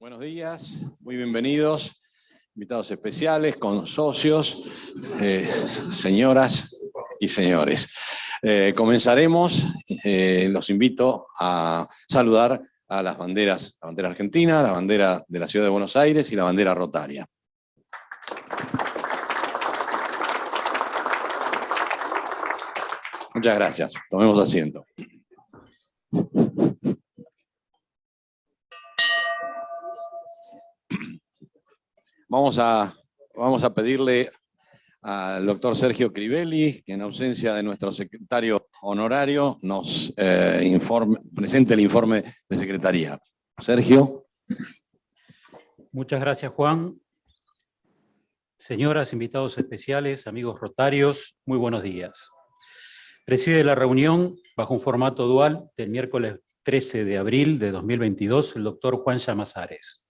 Buenos días, muy bienvenidos, invitados especiales, consocios, señoras y señores. Comenzaremos, los invito a saludar a las banderas, la bandera argentina, la bandera de la Ciudad de Buenos Aires y la bandera rotaria. Muchas gracias, tomemos asiento. Vamos a pedirle al doctor Sergio Crivelli, que en ausencia de nuestro secretario honorario nos presente el informe de secretaría. Sergio. Muchas gracias, Juan. Señoras, invitados especiales, amigos rotarios, muy buenos días. Preside la reunión, bajo un formato dual, del miércoles 13 de abril de 2022, el doctor Juan Llamazares.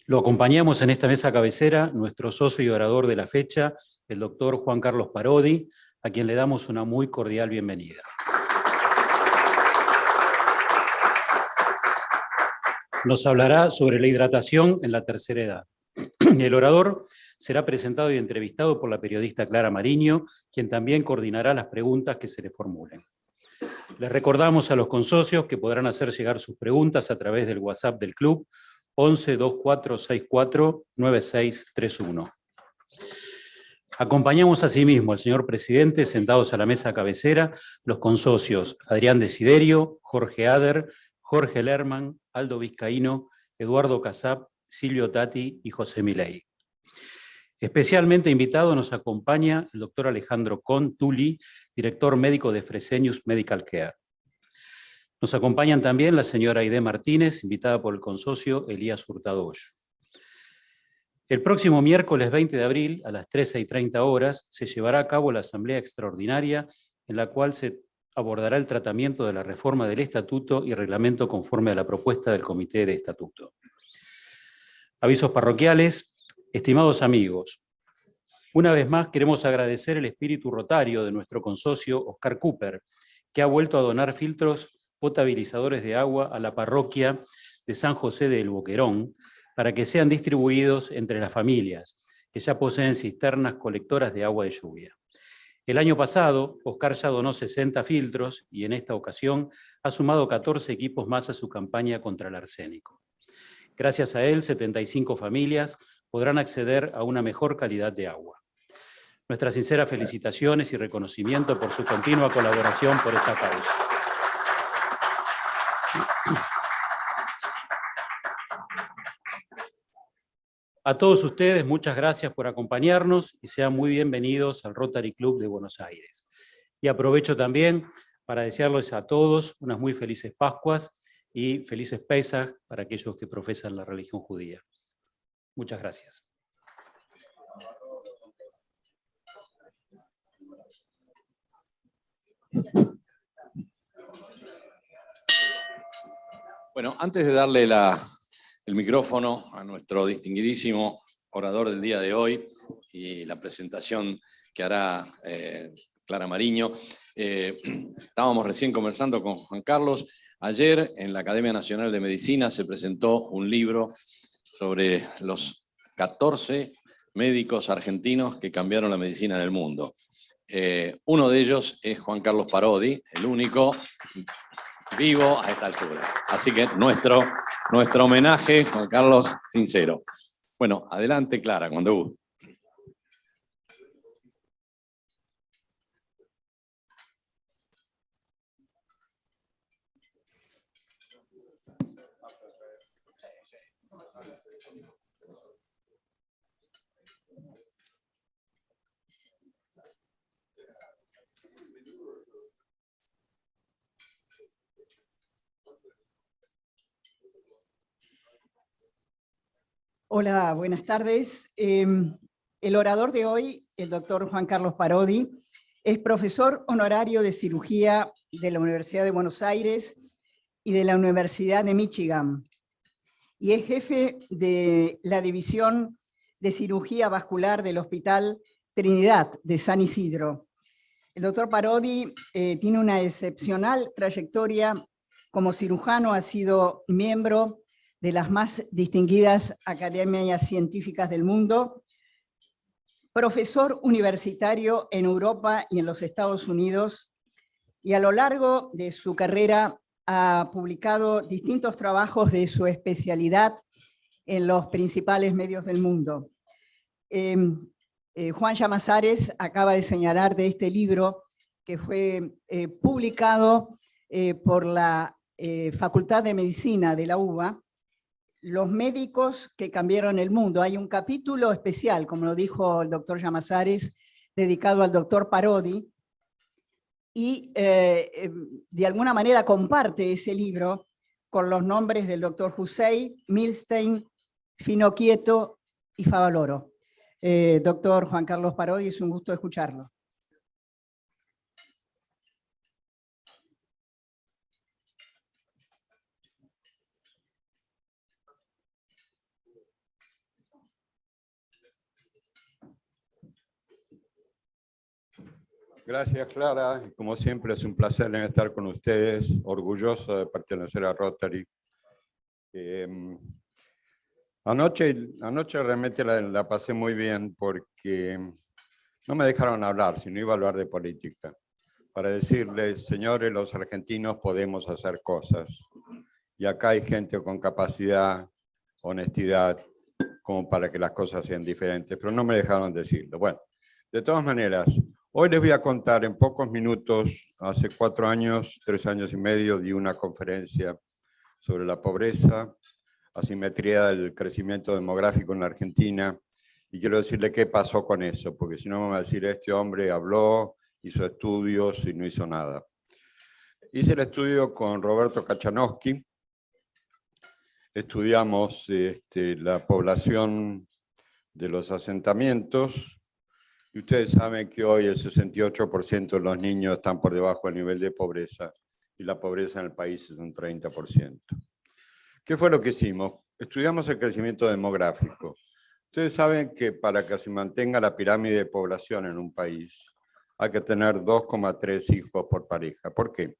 Lo acompañamos en esta mesa cabecera nuestro socio y orador de la fecha, el doctor Juan Carlos Parodi, a quien le damos una muy cordial bienvenida. Nos hablará sobre la hidratación en la tercera edad. El orador será presentado y entrevistado por la periodista Clara Mariño, quien también coordinará las preguntas que se le formulen. Les recordamos a los consocios que podrán hacer llegar sus preguntas a través del WhatsApp del club 11 2464 9631. Acompañamos asimismo al señor presidente, sentados a la mesa cabecera, los consocios Adrián Desiderio, Jorge Ader, Jorge Lerman, Aldo Vizcaíno, Eduardo Casap, Silvio Tati y José Milei. Especialmente invitado nos acompaña el doctor Alejandro Contuli, director médico de Fresenius Medical Care. Nos acompañan también la señora Aide Martínez, invitada por el consocio Elías Hurtado Hoyo. El próximo miércoles 20 de abril, a las 13:30 horas, se llevará a cabo la asamblea extraordinaria en la cual se abordará el tratamiento de la reforma del estatuto y reglamento conforme a la propuesta del Comité de Estatuto. Avisos parroquiales. Estimados amigos, una vez más queremos agradecer el espíritu rotario de nuestro consocio Oscar Cooper, que ha vuelto a donar filtros potabilizadores de agua a la parroquia de San José del Boquerón para que sean distribuidos entre las familias que ya poseen cisternas colectoras de agua de lluvia. El año pasado, Oscar ya donó 60 filtros y en esta ocasión ha sumado 14 equipos más a su campaña contra el arsénico. Gracias a él, 75 familias podrán acceder a una mejor calidad de agua. Nuestras sinceras felicitaciones y reconocimiento por su continua colaboración por esta causa. A todos ustedes, muchas gracias por acompañarnos y sean muy bienvenidos al Rotary Club de Buenos Aires. Y aprovecho también para desearles a todos unas muy felices Pascuas y felices Pesaj para aquellos que profesan la religión judía. Muchas gracias. Bueno, antes de darle el micrófono a nuestro distinguidísimo orador del día de hoy y la presentación que hará Clara Mariño, estábamos recién conversando con Juan Carlos. Ayer en la Academia Nacional de Medicina se presentó un libro sobre los 14 médicos argentinos que cambiaron la medicina en el mundo. Uno de ellos es Juan Carlos Parodi, el único vivo a esta altura. Así que nuestro homenaje, Juan Carlos, sincero. Bueno, adelante, Clara, cuando guste. Hola, buenas tardes. El orador de hoy, el doctor Juan Carlos Parodi, es profesor honorario de cirugía de la Universidad de Buenos Aires y de la Universidad de Michigan, y es jefe de la División de Cirugía Vascular del Hospital Trinidad de San Isidro. El doctor Parodi tiene una excepcional trayectoria como cirujano, ha sido miembro de las más distinguidas academias científicas del mundo, profesor universitario en Europa y en los Estados Unidos, y a lo largo de su carrera ha publicado distintos trabajos de su especialidad en los principales medios del mundo. Juan Llamazares acaba de señalar de este libro que fue publicado por la Facultad de Medicina de la UBA, Los médicos que cambiaron el mundo. Hay un capítulo especial, como lo dijo el doctor Llamazares, dedicado al doctor Parodi, y de alguna manera comparte ese libro con los nombres del doctor Hussein, Milstein, Finocchieto y Favaloro. Doctor Juan Carlos Parodi, es un gusto escucharlo. Gracias, Clara. Como siempre, es un placer estar con ustedes, orgulloso de pertenecer a Rotary. Anoche realmente la pasé muy bien porque no me dejaron hablar, sino iba a hablar de política. Para decirles, señores, los argentinos podemos hacer cosas. Y acá hay gente con capacidad, honestidad, como para que las cosas sean diferentes, pero no me dejaron decirlo. Bueno, de todas maneras, hoy les voy a contar en pocos minutos. Hace 4 años, 3 años y medio, di una conferencia sobre la pobreza, asimetría del crecimiento demográfico en la Argentina, y quiero decirle qué pasó con eso, porque si no me va a decir, este hombre habló, hizo estudios y no hizo nada. Hice el estudio con Roberto Kachanowski. Estudiamos la población de los asentamientos, y ustedes saben que hoy el 68% de los niños están por debajo del nivel de pobreza, y la pobreza en el país es un 30%. ¿Qué fue lo que hicimos? Estudiamos el crecimiento demográfico. Ustedes saben que para que se mantenga la pirámide de población en un país, hay que tener 2,3 hijos por pareja. ¿Por qué?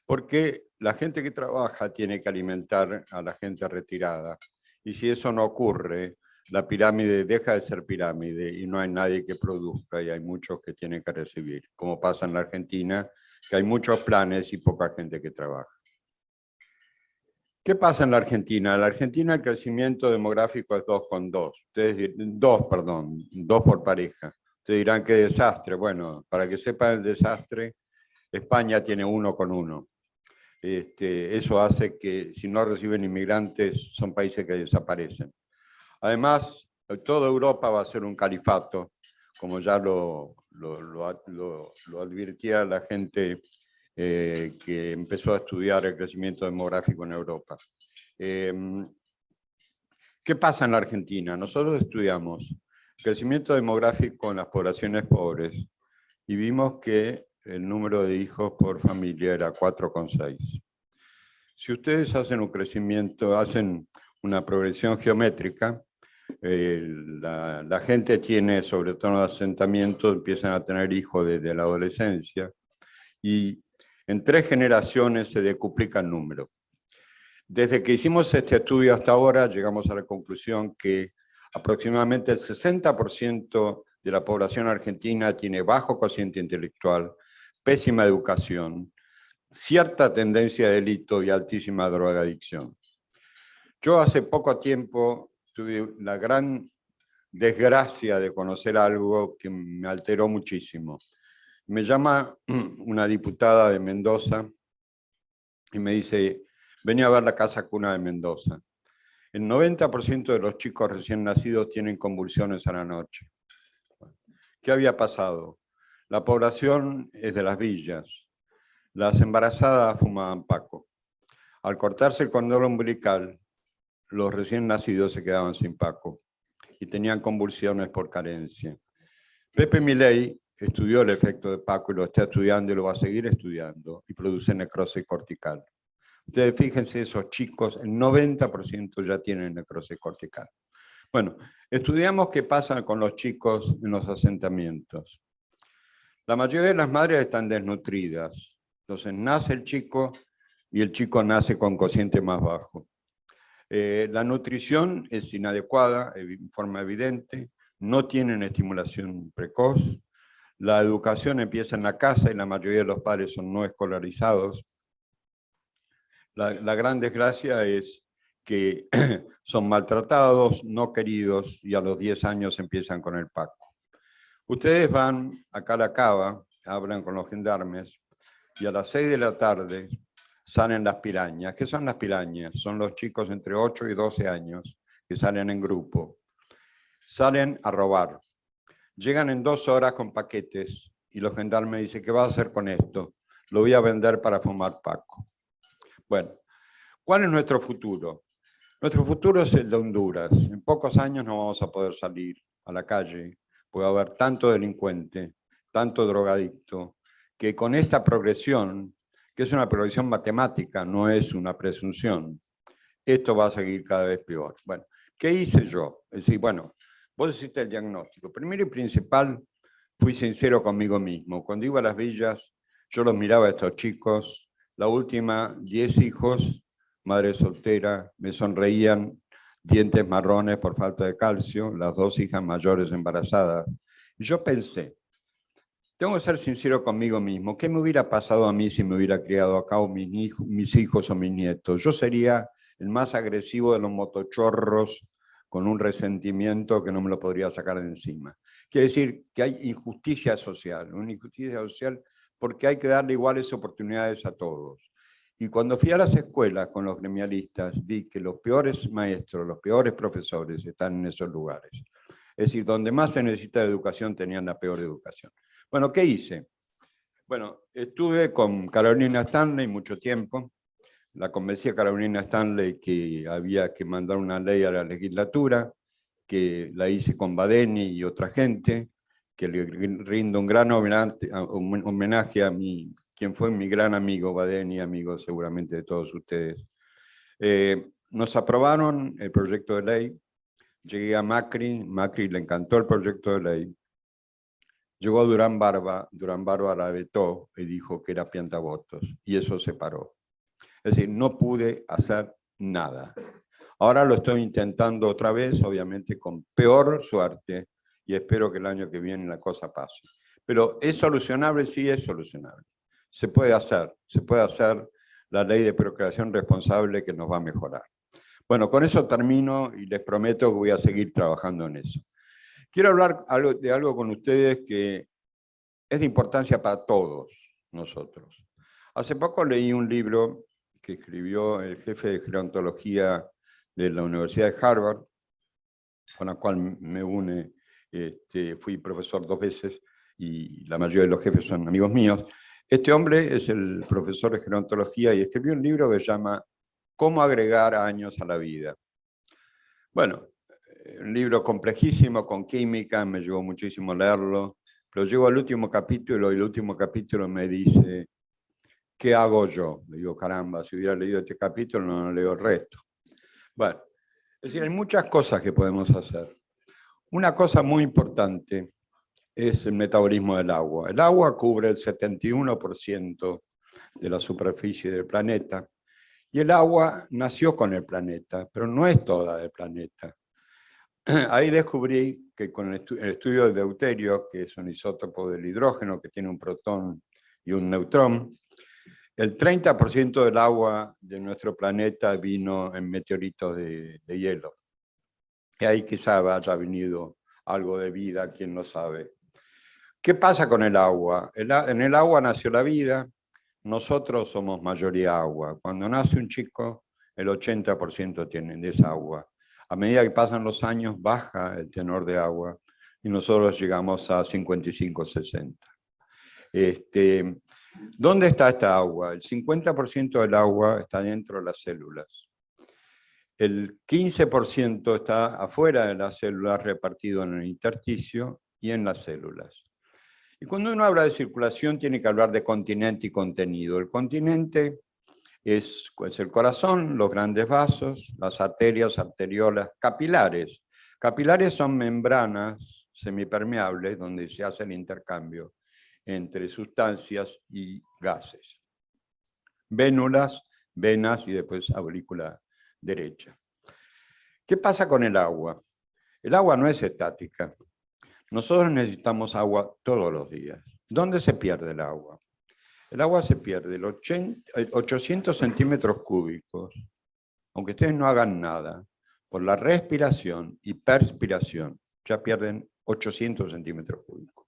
Porque la gente que trabaja tiene que alimentar a la gente retirada. Y si eso no ocurre, la pirámide deja de ser pirámide y no hay nadie que produzca y hay muchos que tienen que recibir. Como pasa en la Argentina, que hay muchos planes y poca gente que trabaja. ¿Qué pasa en la Argentina? En la Argentina el crecimiento demográfico es 2,2. 2 por pareja. Ustedes dirán, qué desastre. Bueno, para que sepan el desastre, España tiene 1,1. Eso hace que si no reciben inmigrantes son países que desaparecen. Además, toda Europa va a ser un califato, como ya lo advirtiera la gente que empezó a estudiar el crecimiento demográfico en Europa. ¿Qué pasa en la Argentina? Nosotros estudiamos crecimiento demográfico en las poblaciones pobres y vimos que el número de hijos por familia era 4,6. Si ustedes hacen un crecimiento, hacen una progresión geométrica, la gente tiene, sobre todo en los asentamientos, empiezan a tener hijos desde la adolescencia y en 3 generaciones se decuplica el número. Desde que hicimos este estudio hasta ahora, llegamos a la conclusión que aproximadamente el 60% de la población argentina tiene bajo cociente intelectual, pésima educación, cierta tendencia de delito y altísima drogadicción. Yo hace poco tiempo tuve la gran desgracia de conocer algo que me alteró muchísimo. Me llama una diputada de Mendoza y me dice, vení a ver la casa cuna de Mendoza. El 90% de los chicos recién nacidos tienen convulsiones a la noche. ¿Qué había pasado? La población es de las villas. Las embarazadas fumaban paco. Al cortarse el cordón umbilical, los recién nacidos se quedaban sin paco y tenían convulsiones por carencia. Pepe Milei estudió el efecto de paco y lo está estudiando y lo va a seguir estudiando y produce necrosis cortical. Ustedes fíjense, esos chicos, el 90% ya tienen necrosis cortical. Bueno, estudiamos qué pasa con los chicos en los asentamientos. La mayoría de las madres están desnutridas. Entonces nace el chico y el chico nace con cociente más bajo. La nutrición es inadecuada en forma evidente, no tienen estimulación precoz, la educación empieza en la casa y la mayoría de los padres son no escolarizados. La gran desgracia es que son maltratados, no queridos, y a los 10 años empiezan con el Paco. Ustedes van acá a la cava, hablan con los gendarmes, y a las 6 de la tarde salen las pirañas. ¿Qué son las pirañas? Son los chicos entre 8 y 12 años que salen en grupo. Salen a robar. Llegan en 2 horas con paquetes y los gendarmes dicen, ¿qué vas a hacer con esto? Lo voy a vender para fumar Paco. Bueno, ¿cuál es nuestro futuro? Nuestro futuro es el de Honduras. En pocos años no vamos a poder salir a la calle. Puede haber tanto delincuente, tanto drogadicto, que con esta progresión, que es una progresión matemática, no es una presunción, esto va a seguir cada vez peor. Bueno, ¿qué hice yo? Es decir, bueno, vos hiciste el diagnóstico. Primero y principal, fui sincero conmigo mismo. Cuando iba a las villas, yo los miraba a estos chicos, la última, 10 hijos, madre soltera, me sonreían, dientes marrones por falta de calcio, las 2 hijas mayores embarazadas. Y yo pensé, tengo que ser sincero conmigo mismo, ¿qué me hubiera pasado a mí si me hubiera criado acá o mis hijos o mis nietos? Yo sería el más agresivo de los motochorros, con un resentimiento que no me lo podría sacar de encima. Quiere decir que hay injusticia social, una injusticia social porque hay que darle iguales oportunidades a todos. Y cuando fui a las escuelas con los gremialistas, vi que los peores maestros, los peores profesores están en esos lugares. Es decir, donde más se necesita de educación tenían la peor educación. Bueno, ¿qué hice? Bueno, estuve con Carolina Stanley mucho tiempo. La convencí a Carolina Stanley que había que mandar una ley a la legislatura, que la hice con Badeni y otra gente, que le rindo un gran homenaje a quien fue mi gran amigo Badeni, amigo seguramente de todos ustedes. Nos aprobaron el proyecto de ley, llegué a Macri le encantó el proyecto de ley, llegó Durán Barba la vetó y dijo que era piantavotos, y eso se paró. Es decir, no pude hacer nada. Ahora lo estoy intentando otra vez, obviamente con peor suerte, y espero que el año que viene la cosa pase. Pero ¿es solucionable? Sí, es solucionable. Se puede hacer la ley de procreación responsable que nos va a mejorar. Bueno, con eso termino y les prometo que voy a seguir trabajando en eso. Quiero hablar de algo con ustedes que es de importancia para todos nosotros. Hace poco leí un libro que escribió el jefe de gerontología de la Universidad de Harvard, con la cual me une, fui profesor 2 veces y la mayoría de los jefes son amigos míos. Este hombre es el profesor de gerontología y escribió un libro que se llama ¿Cómo agregar años a la vida? Bueno, un libro complejísimo, con química, me llevó muchísimo leerlo, pero llego al último capítulo y el último capítulo me dice, ¿qué hago yo? Le digo, caramba, si hubiera leído este capítulo no leo el resto. Bueno, es decir, hay muchas cosas que podemos hacer. Una cosa muy importante es el metabolismo del agua. El agua cubre el 71% de la superficie del planeta y el agua nació con el planeta, pero no es toda del planeta. Ahí descubrí que con el estudio del deuterio, que es un isótopo del hidrógeno que tiene un protón y un neutrón, el 30% del agua de nuestro planeta vino en meteoritos de hielo. Y ahí quizá haya venido algo de vida, quién lo sabe. ¿Qué pasa con el agua? En el agua nació la vida, nosotros somos mayoría agua. Cuando nace un chico, el 80% tienen de esa agua. A medida que pasan los años, baja el tenor de agua y nosotros llegamos a 55-60. ¿Dónde está esta agua? El 50% del agua está dentro de las células. El 15% está afuera de las células, repartido en el intersticio y en las células. Y cuando uno habla de circulación, tiene que hablar de continente y contenido. El continente es el corazón, los grandes vasos, las arterias, arteriolas, capilares. Capilares son membranas semipermeables donde se hace el intercambio entre sustancias y gases. Vénulas, venas y después aurícula derecha. ¿Qué pasa con el agua? El agua no es estática. Nosotros necesitamos agua todos los días. ¿Dónde se pierde el agua? El agua se pierde 800 centímetros cúbicos, aunque ustedes no hagan nada, por la respiración y perspiración, ya pierden 800 centímetros cúbicos.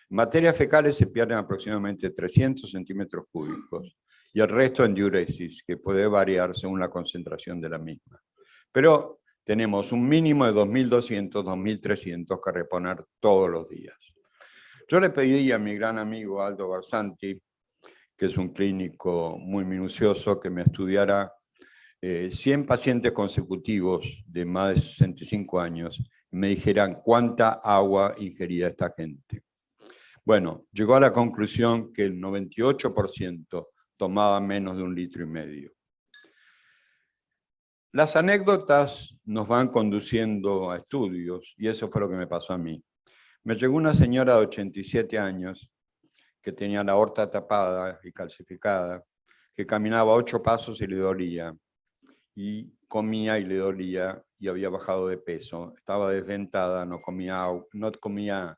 En materias fecales se pierden aproximadamente 300 centímetros cúbicos y el resto en diuresis, que puede variar según la concentración de la misma. Pero tenemos un mínimo de 2.200, 2.300 que reponer todos los días. Yo le pedí a mi gran amigo Aldo Barsanti, que es un clínico muy minucioso, que me estudiara 100 pacientes consecutivos de más de 65 años y me dijeran cuánta agua ingería esta gente. Bueno, llegó a la conclusión que el 98% tomaba menos de 1,5 litros. Las anécdotas nos van conduciendo a estudios y eso fue lo que me pasó a mí. Me llegó una señora de 87 años que tenía la aorta tapada y calcificada, que caminaba 8 pasos y le dolía, y comía y le dolía y había bajado de peso. Estaba desdentada, no comía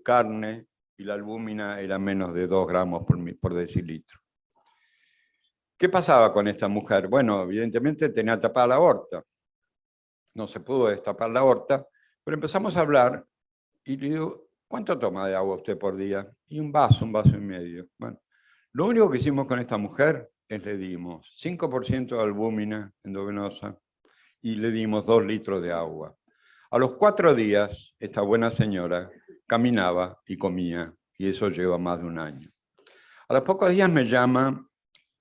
carne y la albúmina era menos de 2 gramos por decilitro. ¿Qué pasaba con esta mujer? Bueno, evidentemente tenía tapada la aorta. No se pudo destapar la aorta, pero empezamos a hablar y le digo, ¿cuánto toma de agua usted por día? Y un vaso y medio. Bueno, lo único que hicimos con esta mujer es le dimos 5% de albúmina endovenosa y le dimos 2 litros de agua. A los 4 días, esta buena señora caminaba y comía, y eso lleva más de 1 año. A los pocos días me llama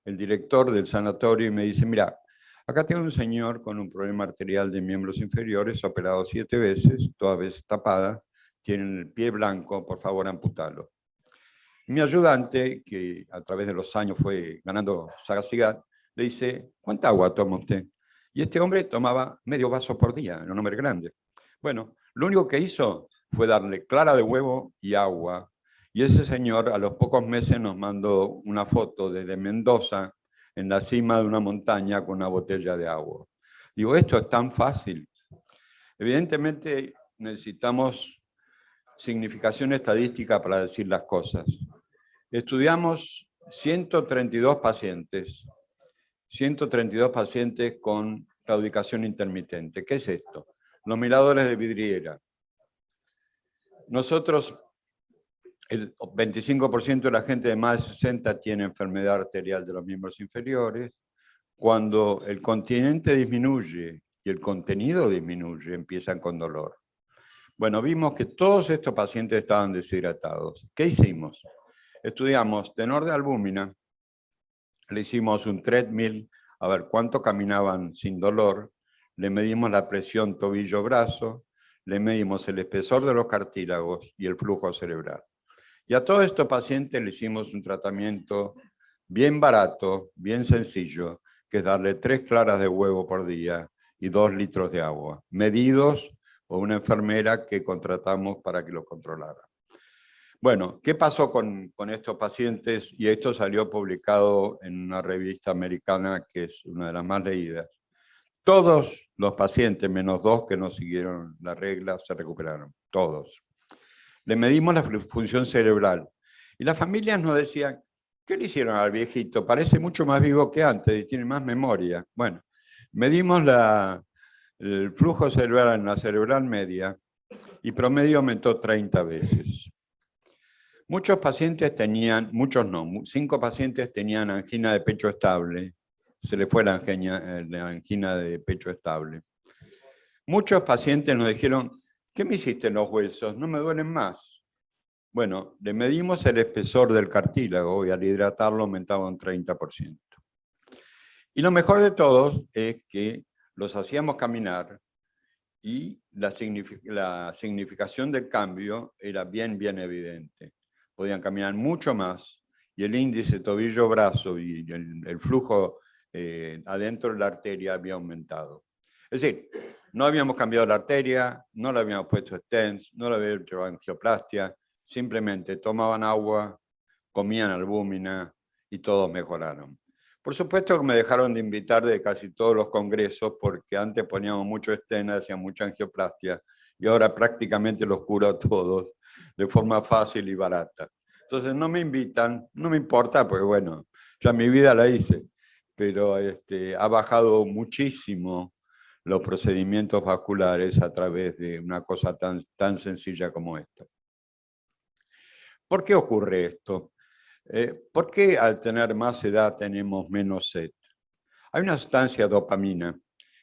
el director del sanatorio y me dice, mira, acá tengo un señor con un problema arterial de miembros inferiores, operado 7 veces, todas veces tapada, tiene el pie blanco, por favor amputalo. Mi ayudante, que a través de los años fue ganando sagacidad, le dice, ¿cuánta agua toma usted? Y este hombre tomaba medio vaso por día, era un hombre grande. Bueno, lo único que hizo fue darle clara de huevo y agua. Y ese señor a los pocos meses nos mandó una foto desde Mendoza, en la cima de una montaña con una botella de agua. Digo, esto es tan fácil. Evidentemente necesitamos significación estadística para decir las cosas. Estudiamos 132 pacientes con claudicación intermitente. ¿Qué es esto? Los miradores de vidriera. Nosotros, el 25% de la gente de más de 60 tiene enfermedad arterial de los miembros inferiores. Cuando el continente disminuye y el contenido disminuye, empiezan con dolor. Bueno, vimos que todos estos pacientes estaban deshidratados. ¿Qué hicimos? Estudiamos tenor de albúmina, le hicimos un treadmill, a ver cuánto caminaban sin dolor, le medimos la presión tobillo-brazo, le medimos el espesor de los cartílagos y el flujo cerebral. Y a todos estos pacientes le hicimos un tratamiento bien barato, bien sencillo, que es darle 3 claras de huevo por día y 2 litros de agua, medidos por una enfermera que contratamos para que lo controlara. Bueno, ¿qué pasó con estos pacientes? Y esto salió publicado en una revista americana que es una de las más leídas. Todos los pacientes, menos 2 que no siguieron la regla, se recuperaron, todos. Le medimos la función cerebral. Y las familias nos decían, ¿qué le hicieron al viejito? Parece mucho más vivo que antes y tiene más memoria. Bueno, medimos el flujo cerebral en la cerebral media y promedio aumentó 30 veces. Muchos pacientes tenían, muchos no, 5 pacientes tenían angina de pecho estable. Se le fue la angina de pecho estable. Muchos pacientes nos dijeron, ¿qué me hiciste en los huesos? No me duelen más. Bueno, le medimos el espesor del cartílago y al hidratarlo aumentaba un 30%. Y lo mejor de todo es que los hacíamos caminar y la significación del cambio era bien evidente. Podían caminar mucho más y el índice tobillo-brazo y el flujo adentro de la arteria había aumentado. Es decir, no habíamos cambiado la arteria, no le habíamos puesto stents, no le habíamos hecho angioplastia, simplemente tomaban agua, comían albúmina y todos mejoraron. Por supuesto que me dejaron de invitar de casi todos los congresos porque antes poníamos mucho estena, hacían mucha angioplastia y ahora prácticamente los curo a todos de forma fácil y barata. Entonces no me invitan, no me importa, porque bueno, ya mi vida la hice, pero ha bajado muchísimo los procedimientos vasculares a través de una cosa tan sencilla como esta. ¿Por qué ocurre esto? ¿Por qué al tener más edad tenemos menos sed? Hay una sustancia dopamina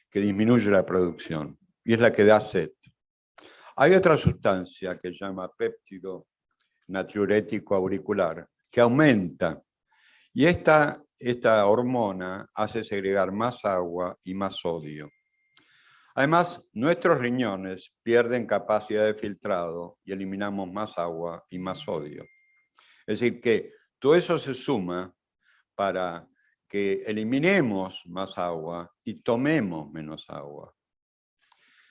que disminuye la producción y es la que da sed. Hay otra sustancia que se llama péptido natriurético auricular que aumenta y esta hormona hace segregar más agua y más sodio. Además, nuestros riñones pierden capacidad de filtrado y eliminamos más agua y más sodio. Es decir, que todo eso se suma para que eliminemos más agua y tomemos menos agua.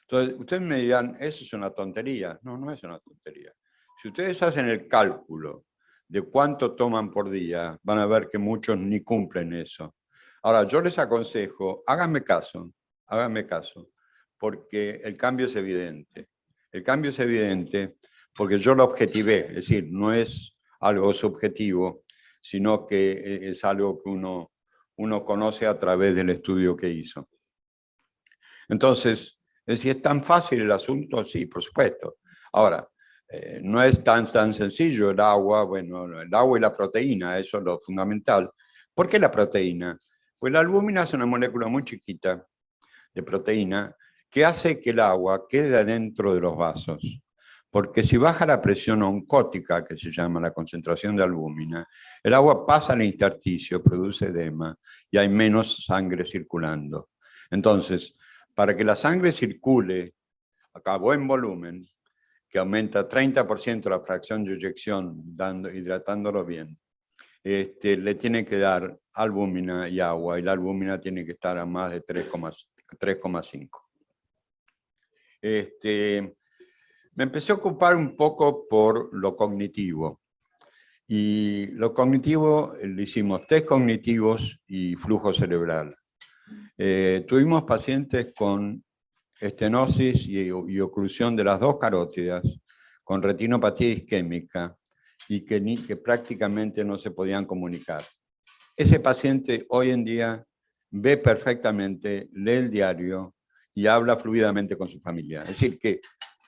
Entonces, ustedes me dirán, eso es una tontería. No, no es una tontería. Si ustedes hacen el cálculo de cuánto toman por día, van a ver que muchos ni cumplen eso. Ahora, yo les aconsejo, háganme caso, porque el cambio es evidente. El cambio es evidente porque yo lo objetivé, es decir, no es algo subjetivo, sino que es algo que uno conoce a través del estudio que hizo. Entonces, si es tan fácil el asunto, sí, por supuesto. Ahora, no es tan sencillo el agua, bueno, el agua y la proteína, eso es lo fundamental. ¿Por qué la proteína? Pues la albúmina es una molécula muy chiquita de proteína que hace que el agua quede adentro de los vasos. Porque si baja la presión oncótica, que se llama la concentración de albúmina, el agua pasa al intersticio, produce edema y hay menos sangre circulando. Entonces, para que la sangre circule a buen volumen, que aumenta 30% la fracción de eyección, hidratándolo bien, le tiene que dar albúmina y agua, y la albúmina tiene que estar a más de 3,5. Me empecé a ocupar un poco por lo cognitivo. Y lo cognitivo, le hicimos test cognitivos y flujo cerebral. Tuvimos pacientes con estenosis y oclusión de las dos carótidas, con retinopatía isquémica, y que prácticamente no se podían comunicar. Ese paciente hoy en día ve perfectamente, lee el diario y habla fluidamente con su familia. Es decir, que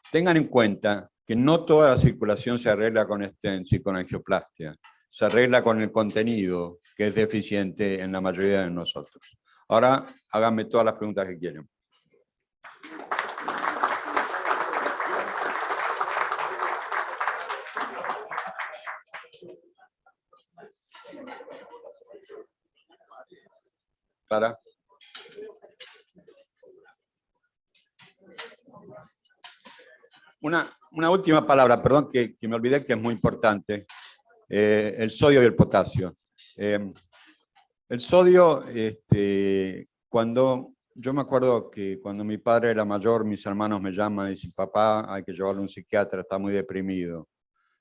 tengan en cuenta que no toda la circulación se arregla con stents y con angioplastia. Se arregla con el contenido, que es deficiente en la mayoría de nosotros. Ahora, háganme todas las preguntas que quieran. Clara. Una última palabra, perdón, que me olvidé, que es muy importante. El sodio y el potasio. El sodio, yo me acuerdo que cuando mi padre era mayor, mis hermanos me llaman y dicen, papá, hay que llevarlo a un psiquiatra, está muy deprimido.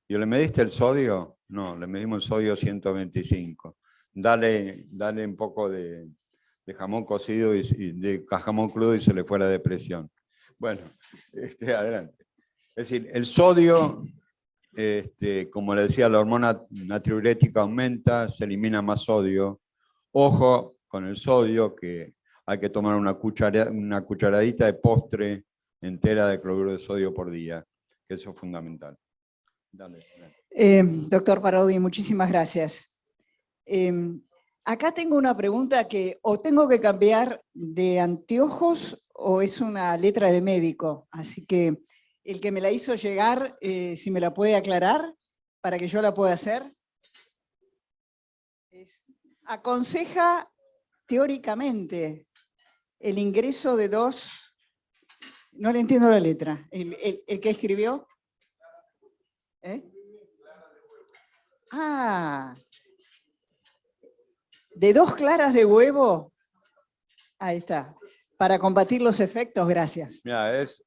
Yo, ¿le mediste el sodio? No, le medimos el sodio 125. Dale un poco de jamón cocido y de jamón crudo y se le fue la depresión. Bueno, adelante. Es decir, el sodio, como le decía, la hormona natriurética aumenta, se elimina más sodio. Ojo con el sodio, que hay que tomar una cucharadita de postre entera de cloruro de sodio por día, que eso es fundamental. Dale. Doctor Parodi, muchísimas gracias. Acá tengo una pregunta que o tengo que cambiar de anteojos o es una letra de médico, así que el que me la hizo llegar, si me la puede aclarar para que yo la pueda hacer. Aconseja teóricamente el ingreso de dos, no le entiendo la letra, el que escribió. De 2 claras de huevo, ahí está, para combatir los efectos, gracias. Mira, es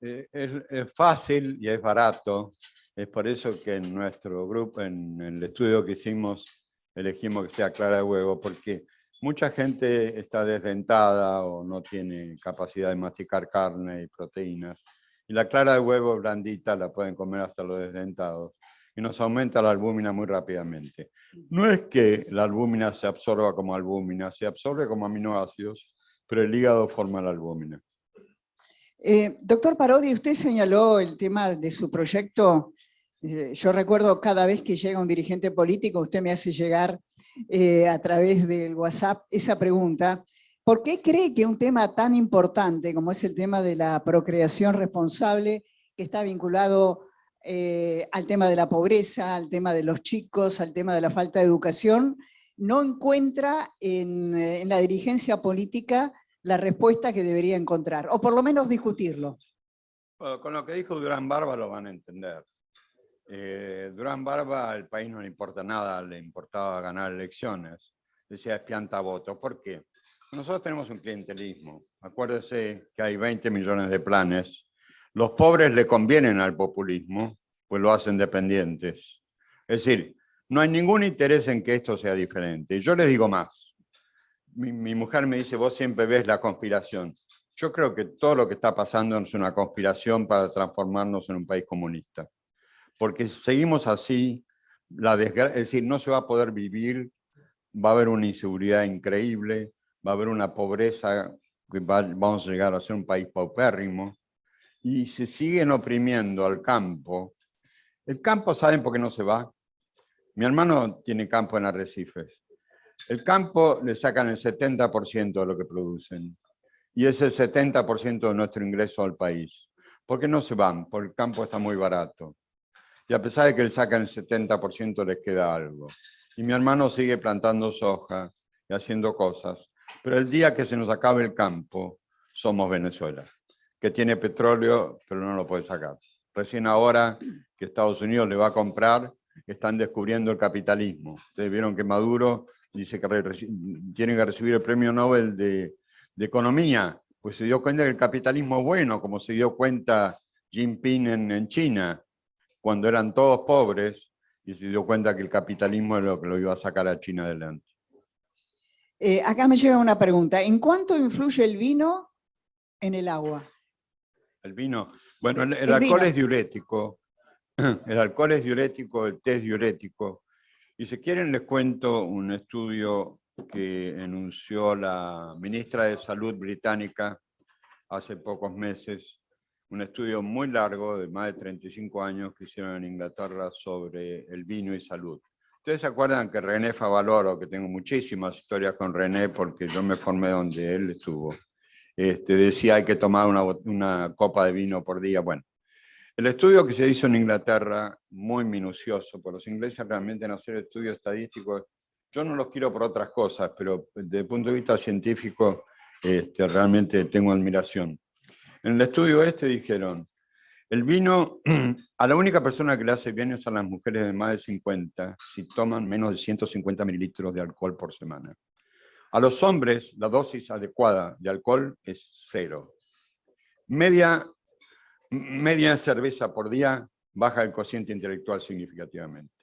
fácil y es barato, es por eso que en nuestro grupo, en el estudio que hicimos, elegimos que sea clara de huevo, porque Mucha gente está desdentada o no tiene capacidad de masticar carne y proteínas. Y la clara de huevo blandita la pueden comer hasta los desdentados. Y nos aumenta la albúmina muy rápidamente. No es que la albúmina se absorba como albúmina, se absorbe como aminoácidos, pero el hígado forma la albúmina. Doctor Parodi, usted señaló el tema de su proyecto. Yo recuerdo cada vez que llega un dirigente político, usted me hace llegar a través del WhatsApp esa pregunta. ¿Por qué cree que un tema tan importante como es el tema de la procreación responsable, que está vinculado al tema de la pobreza, al tema de los chicos, al tema de la falta de educación, no encuentra en la dirigencia política la respuesta que debería encontrar, o por lo menos discutirlo? Bueno, con lo que dijo Durán Barba lo van a entender. Durán Barba, al país no le importa nada, le importaba ganar elecciones. Decía, es pianta voto. ¿Por qué? Nosotros tenemos un clientelismo. Acuérdese que hay 20 millones de planes. Los pobres le convienen al populismo, pues lo hacen dependientes. Es decir, no hay ningún interés en que esto sea diferente. Y yo les digo más. Mi mujer me dice, vos siempre ves la conspiración. Yo creo que todo lo que está pasando es una conspiración para transformarnos en un país comunista. Porque si seguimos así, es decir, no se va a poder vivir, va a haber una inseguridad increíble, va a haber una pobreza, que vamos a llegar a ser un país paupérrimo, y se siguen oprimiendo al campo. El campo, ¿saben por qué no se va? Mi hermano tiene campo en Arrecifes. El campo le sacan el 70% de lo que producen, y es el 70% de nuestro ingreso al país. ¿Por qué no se van? Porque el campo está muy barato. Y a pesar de que le sacan el 70%, les queda algo. Y mi hermano sigue plantando soja y haciendo cosas. Pero el día que se nos acabe el campo, somos Venezuela, que tiene petróleo, pero no lo puede sacar. Recién ahora que Estados Unidos le va a comprar, están descubriendo el capitalismo. Ustedes vieron que Maduro dice que tiene que recibir el premio Nobel de Economía, pues se dio cuenta que el capitalismo es bueno, como se dio cuenta Jinping en China, cuando eran todos pobres, y se dio cuenta que el capitalismo es lo que lo iba a sacar a China adelante. Acá me llega una pregunta. ¿En cuánto influye el vino en el agua? El vino, bueno, el alcohol es diurético. El alcohol es diurético, el té es diurético. Y si quieren les cuento un estudio que enunció la ministra de Salud británica hace pocos meses, un estudio muy largo de más de 35 años que hicieron en Inglaterra sobre el vino y salud. ¿Ustedes se acuerdan que René Favaloro, que tengo muchísimas historias con René porque yo me formé donde él estuvo, decía hay que tomar una copa de vino por día? Bueno, el estudio que se hizo en Inglaterra, muy minucioso, por los ingleses realmente en hacer estudios estadísticos, yo no los quiero por otras cosas, pero desde el punto de vista científico realmente tengo admiración. En el estudio dijeron, el vino, a la única persona que le hace bien es a las mujeres de más de 50, si toman menos de 150 mililitros de alcohol por semana. A los hombres, la dosis adecuada de alcohol es 0. Media cerveza por día baja el cociente intelectual significativamente.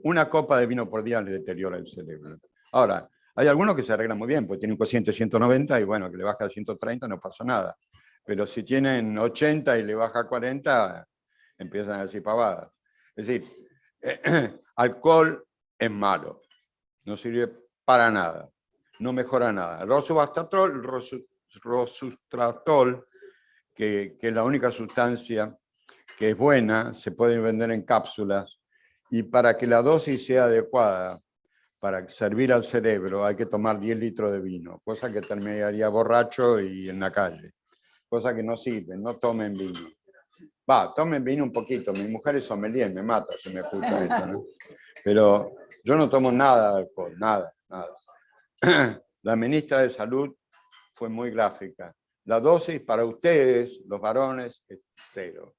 Una copa de vino por día le deteriora el cerebro. Ahora, hay algunos que se arreglan muy bien, porque tienen un cociente 190 y bueno, que le baja a 130 no pasa nada. Pero si tienen 80 y le baja a 40, empiezan a decir pavadas. Es decir, alcohol es malo, no sirve para nada, no mejora nada. El rosustrato, que es la única sustancia que es buena, se puede vender en cápsulas, y para que la dosis sea adecuada para servir al cerebro hay que tomar 10 litros de vino, cosa que terminaría borracho y en la calle. Cosa que no sirve, no tomen vino. Tomen vino un poquito, mi mujer es sommelier, me mata si me escucha esto, ¿no? Pero yo no tomo nada de alcohol, nada. La ministra de Salud fue muy gráfica. La dosis para ustedes, los varones, es 0.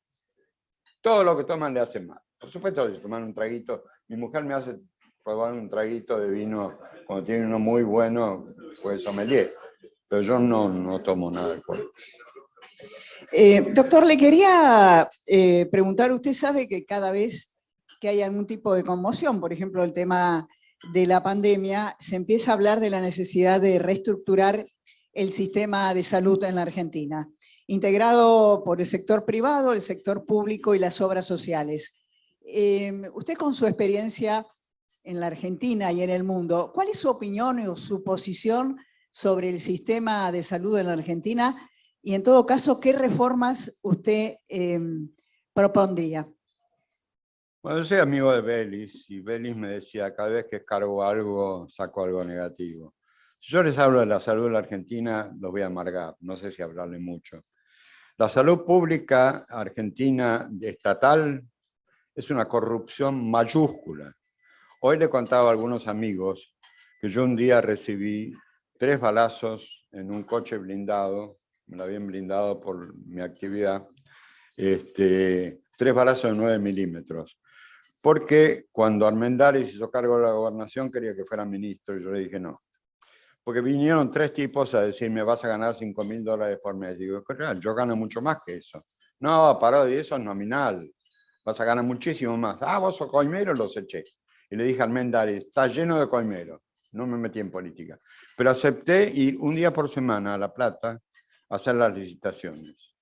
Todo lo que toman le hace mal. Por supuesto, si toman un traguito, mi mujer me hace probar un traguito de vino cuando tiene uno muy bueno, pues sommelier. Pero yo no tomo nada de alcohol. Doctor, le quería preguntar, usted sabe que cada vez que hay algún tipo de conmoción, por ejemplo, el tema de la pandemia, se empieza a hablar de la necesidad de reestructurar el sistema de salud en la Argentina, integrado por el sector privado, el sector público y las obras sociales. Usted, con su experiencia en la Argentina y en el mundo, ¿cuál es su opinión o su posición sobre el sistema de salud en la Argentina? Y en todo caso, ¿qué reformas usted propondría? Bueno, yo soy amigo de Belis y Belis me decía, cada vez que cargo algo, saco algo negativo. Si yo les hablo de la salud de la Argentina, los voy a amargar, no sé si hablarle mucho. La salud pública argentina estatal es una corrupción mayúscula. Hoy le contaba a algunos amigos que yo un día recibí 3 balazos en un coche blindado, me lo habían blindado por mi actividad, 3 balazos de 9 milímetros. Porque cuando Armendáriz hizo cargo de la gobernación quería que fuera ministro y yo le dije no. Porque vinieron 3 tipos a decirme vas a ganar $5.000 por mes. Digo, yo gano mucho más que eso. No, Parodi, eso es nominal. Vas a ganar muchísimo más. Ah, vos sos coimero, los eché. Y le dije a Armendáriz, está lleno de coimeros. No me metí en política. Pero acepté ir un día por semana a La Plata a hacer las licitaciones.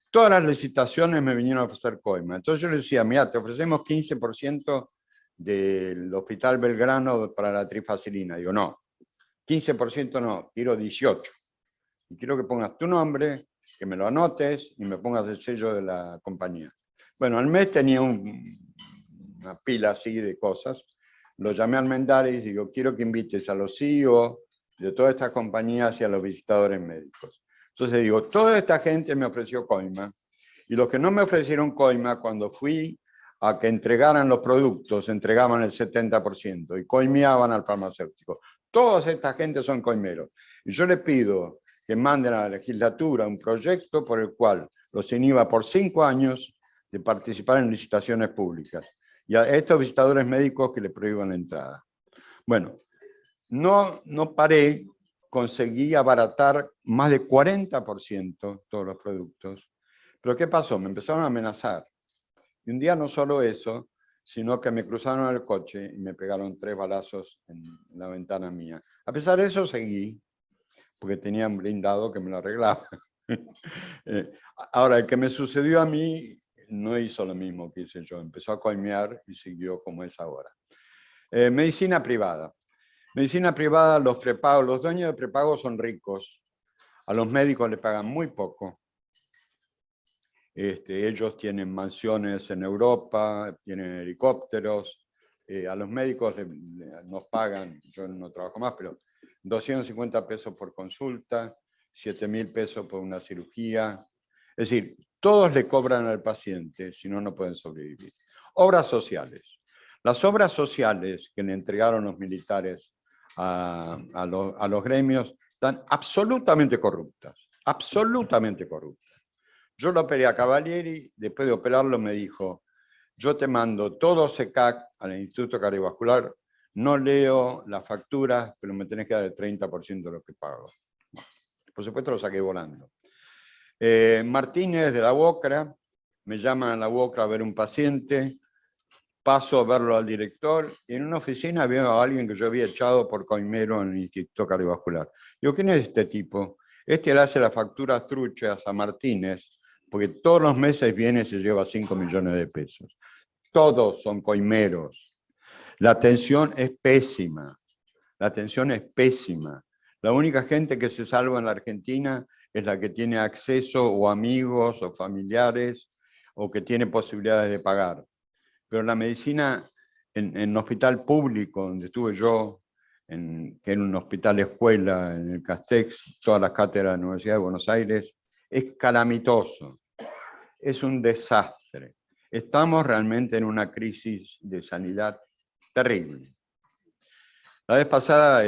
Todas las licitaciones me vinieron a ofrecer coima. Entonces yo le decía, mira, te ofrecemos 15% del Hospital Belgrano para la trifacilina. Digo, no, 15% no, quiero 18%. Y quiero que pongas tu nombre, que me lo anotes y me pongas el sello de la compañía. Bueno, al mes tenía una pila así de cosas. Lo llamé al Armendáriz y digo, quiero que invites a los CEO de todas estas compañías y a los visitadores médicos. Entonces digo, toda esta gente me ofreció coima, y los que no me ofrecieron coima, cuando fui a que entregaran los productos, entregaban el 70% y coimeaban al farmacéutico. Toda esta gente son coimeros. Y yo le pido que manden a la legislatura un proyecto por el cual los inhiba por 5 años de participar en licitaciones públicas. Y a estos visitadores médicos que le prohíban la entrada. Bueno, no paré. Conseguí abaratar más de 40% todos los productos. Pero ¿qué pasó? Me empezaron a amenazar. Y un día no solo eso, sino que me cruzaron el coche y me pegaron 3 balazos en la ventana mía. A pesar de eso seguí, porque tenía un blindado que me lo arreglaba. Ahora, el que me sucedió a mí no hizo lo mismo que hice yo. Empezó a coimear y siguió como es ahora. Medicina privada. Medicina privada, los prepagos, los dueños de prepago son ricos. A los médicos le pagan muy poco. Ellos tienen mansiones en Europa, tienen helicópteros. A los médicos nos pagan, yo no trabajo más, pero 250 pesos por consulta, 7.000 pesos por una cirugía. Es decir, todos le cobran al paciente, si no, no pueden sobrevivir. Obras sociales. Las obras sociales que le entregaron los militares a los gremios están absolutamente corruptas, absolutamente corruptas. Yo lo operé a Cavalieri, después de operarlo me dijo, yo te mando todo SECAC al Instituto Cardiovascular, no leo las facturas, pero me tenés que dar el 30% de lo que pago. Por supuesto lo saqué volando. Martínez de la UOCRA, me llaman a la UOCRA a ver un paciente, paso a verlo al director, y en una oficina veo a alguien que yo había echado por coimero en el Instituto Cardiovascular. Digo, ¿quién es este tipo? Le hace las facturas truchas a Martínez, porque todos los meses viene y se lleva 5 millones de pesos. Todos son coimeros. La atención es pésima. La atención es pésima. La única gente que se salva en la Argentina es la que tiene acceso, o amigos, o familiares, o que tiene posibilidades de pagar. Pero la medicina en un hospital público, donde estuve yo, que era un hospital escuela en el Castex, todas las cátedras de la Universidad de Buenos Aires, es calamitoso, es un desastre. Estamos realmente en una crisis de sanidad terrible. La vez pasada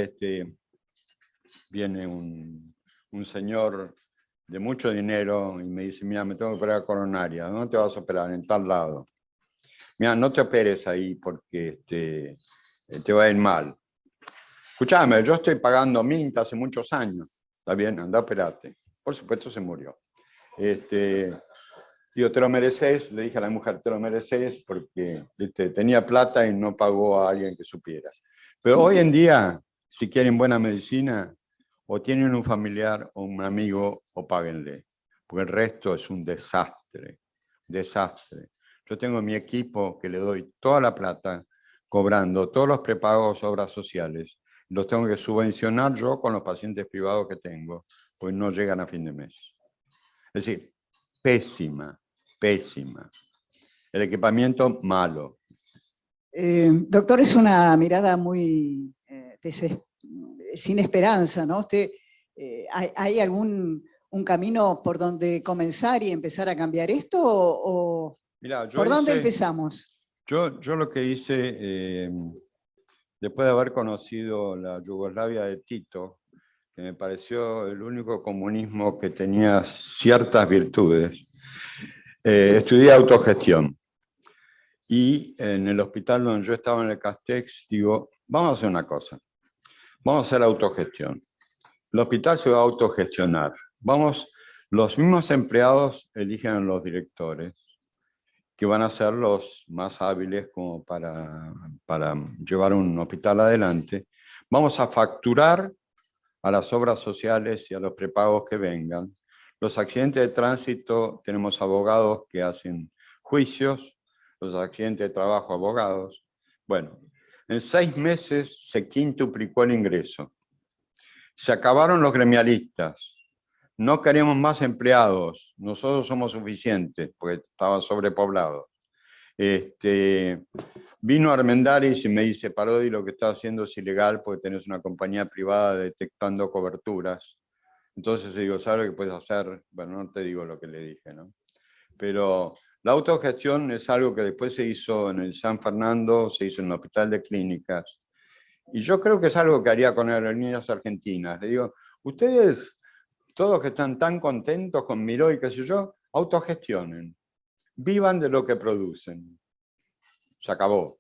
viene un señor de mucho dinero y me dice, mira, me tengo que operar coronaria. ¿Dónde te vas a operar? En tal lado. Mira, no te operes ahí porque te va a ir mal. Escuchame, yo estoy pagando Minta hace muchos años. Está bien, anda a operarte. Por supuesto se murió. Digo, te lo mereces, le dije a la mujer, te lo mereces porque tenía plata y no pagó a alguien que supiera. Pero hoy en día, si quieren buena medicina, o tienen un familiar o un amigo o páguenle, porque el resto es un desastre, desastre. Yo tengo mi equipo que le doy toda la plata, cobrando todos los prepagos, obras sociales. Los tengo que subvencionar yo con los pacientes privados que tengo, pues no llegan a fin de mes. Es decir, pésima, pésima. El equipamiento malo. Doctor, es una mirada muy sin esperanza, ¿no? Usted, ¿hay algún camino por donde comenzar y empezar a cambiar esto? Mirá, ¿Por dónde empezamos? Yo lo que hice, después de haber conocido la Yugoslavia de Tito, que me pareció el único comunismo que tenía ciertas virtudes, estudié autogestión. Y en el hospital donde yo estaba, en el Castex, digo, vamos a hacer una cosa. Vamos a hacer autogestión. El hospital se va a autogestionar. Los mismos empleados eligen a los directores, que van a ser los más hábiles como para llevar un hospital adelante. Vamos a facturar a las obras sociales y a los prepagos que vengan. Los accidentes de tránsito, tenemos abogados que hacen juicios, los accidentes de trabajo, abogados. Bueno, en 6 meses se quintuplicó el ingreso. Se acabaron los gremialistas. No queremos más empleados. Nosotros somos suficientes, porque estaba sobrepoblado. Vino Armendáriz y me dice, Parodi, lo que estás haciendo es ilegal porque tenés una compañía privada detectando coberturas. Entonces le digo, ¿sabes lo que puedes hacer? Bueno, no te digo lo que le dije, ¿no? Pero la autogestión es algo que después se hizo en el San Fernando, se hizo en el Hospital de Clínicas. Y yo creo que es algo que haría con Aerolíneas Argentinas. Le digo, ustedes, todos que están tan contentos con Miró y qué sé yo, autogestionen. Vivan de lo que producen. Se acabó.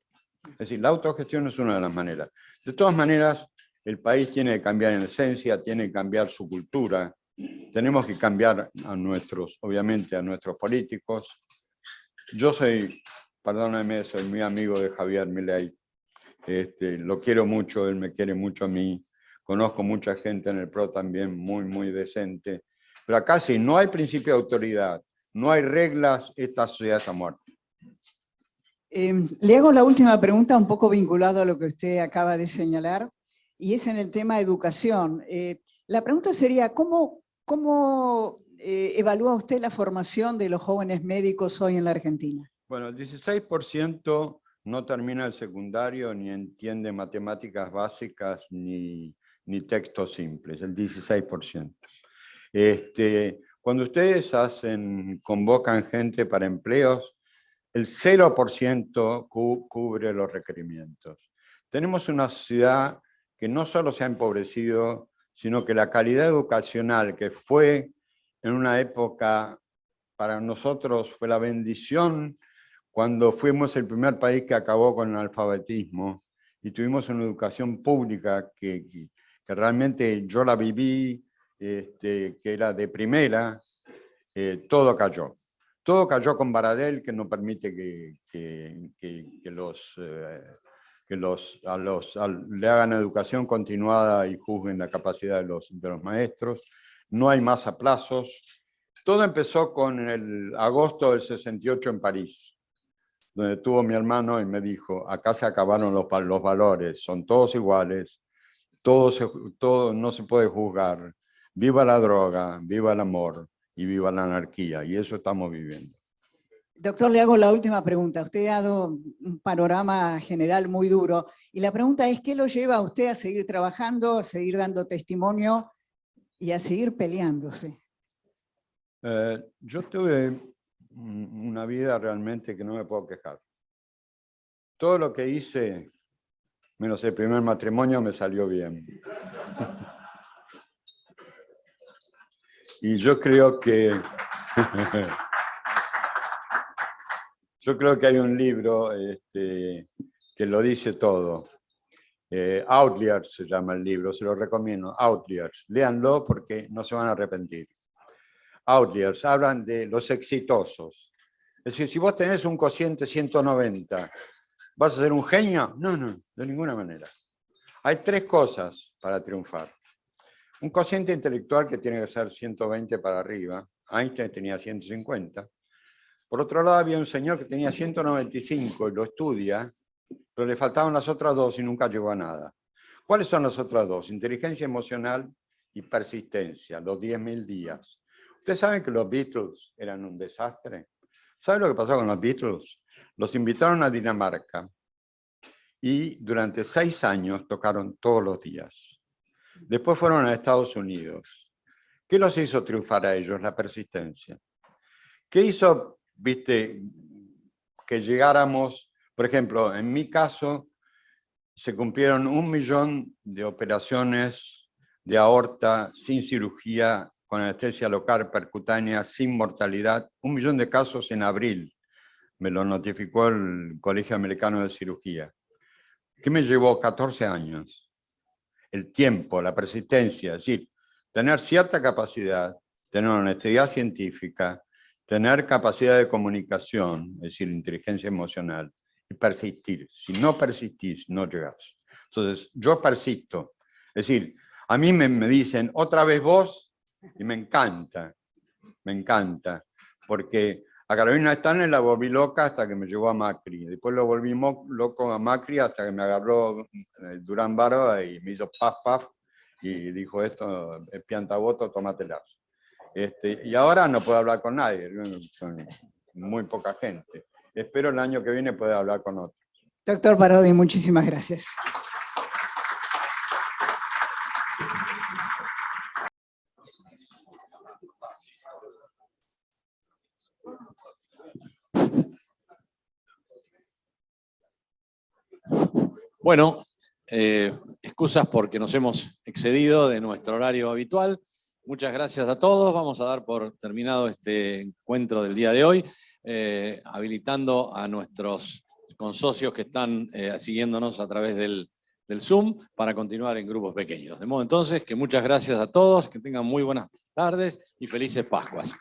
Es decir, la autogestión es una de las maneras. De todas maneras, el país tiene que cambiar en esencia, tiene que cambiar su cultura. Tenemos que cambiar obviamente a nuestros políticos. Yo soy, perdónenme, soy muy amigo de Javier Milei. Lo quiero mucho, él me quiere mucho a mí. Conozco mucha gente en el PRO también muy, muy decente. Pero acá sí, no hay principio de autoridad, no hay reglas, esta sociedad está muerta. Le hago la última pregunta un poco vinculado a lo que usted acaba de señalar, y es en el tema de educación. La pregunta sería, ¿cómo evalúa usted la formación de los jóvenes médicos hoy en la Argentina? Bueno, el 16% no termina el secundario, ni entiende matemáticas básicas, ni textos simples, el 16%. Cuando ustedes convocan gente para empleos, el 0% cubre los requerimientos. Tenemos una sociedad que no solo se ha empobrecido, sino que la calidad educacional que fue en una época, para nosotros fue la bendición cuando fuimos el primer país que acabó con el analfabetismo y tuvimos una educación pública que realmente yo la viví, que era de primera, todo cayó. Todo cayó con Baradel, que no permite que le hagan educación continuada y juzguen la capacidad de los maestros. No hay más aplazos. Todo empezó con el agosto del 68 en París, donde estuvo mi hermano y me dijo, acá se acabaron los valores, son todos iguales, todo no se puede juzgar. Viva la droga, viva el amor y viva la anarquía, y eso estamos viviendo. Doctor, le hago la última pregunta. Usted ha dado un panorama general muy duro, y la pregunta es, ¿qué lo lleva a usted a seguir trabajando, a seguir dando testimonio y a seguir peleándose? Yo tuve una vida realmente que no me puedo quejar. Todo lo que hice, menos el primer matrimonio, me salió bien. Y yo creo que hay un libro que lo dice todo. Outliers se llama el libro, se lo recomiendo. Outliers, léanlo porque no se van a arrepentir. Outliers, hablan de los exitosos. Es decir, si vos tenés un cociente 190, ¿vas a ser un genio? No, de ninguna manera. Hay tres cosas para triunfar. Un cociente intelectual que tiene que ser 120 para arriba. Einstein tenía 150. Por otro lado, había un señor que tenía 195 y lo estudia, pero le faltaban las otras dos y nunca llegó a nada. ¿Cuáles son las otras dos? Inteligencia emocional y persistencia, los 10.000 días. ¿Ustedes saben que los Beatles eran un desastre? ¿Saben lo que pasó con los Beatles? Los invitaron a Dinamarca y durante 6 años tocaron todos los días. Después fueron a Estados Unidos. ¿Qué los hizo triunfar a ellos? La persistencia. ¿Qué hizo, viste, que llegáramos? Por ejemplo, en mi caso, se cumplieron 1 millón de operaciones de aorta sin cirugía, con anestesia local percutánea, sin mortalidad. 1 millón de casos en abril. Me lo notificó el Colegio Americano de Cirugía. ¿Qué me llevó? 14 años. El tiempo, la persistencia, es decir, tener cierta capacidad, tener honestidad científica, tener capacidad de comunicación, es decir, inteligencia emocional, y persistir. Si no persistís, no llegás. Entonces, yo persisto. Es decir, a mí me dicen, ¿otra vez vos? Y me encanta, porque a Carolina Stanley la volví loca hasta que me llevó a Macri. Después lo volví loco a Macri hasta que me agarró Durán Barba y me hizo paf, paf, y dijo, esto es piantaboto, tómatelas. Y ahora no puedo hablar con nadie, con muy poca gente. Espero el año que viene poder hablar con otros. Doctor Parodi, muchísimas gracias. Bueno, excusas porque nos hemos excedido de nuestro horario habitual. Muchas gracias a todos. Vamos a dar por terminado este encuentro del día de hoy, habilitando a nuestros consocios que están siguiéndonos a través del Zoom para continuar en grupos pequeños. De modo entonces que muchas gracias a todos, que tengan muy buenas tardes y felices Pascuas.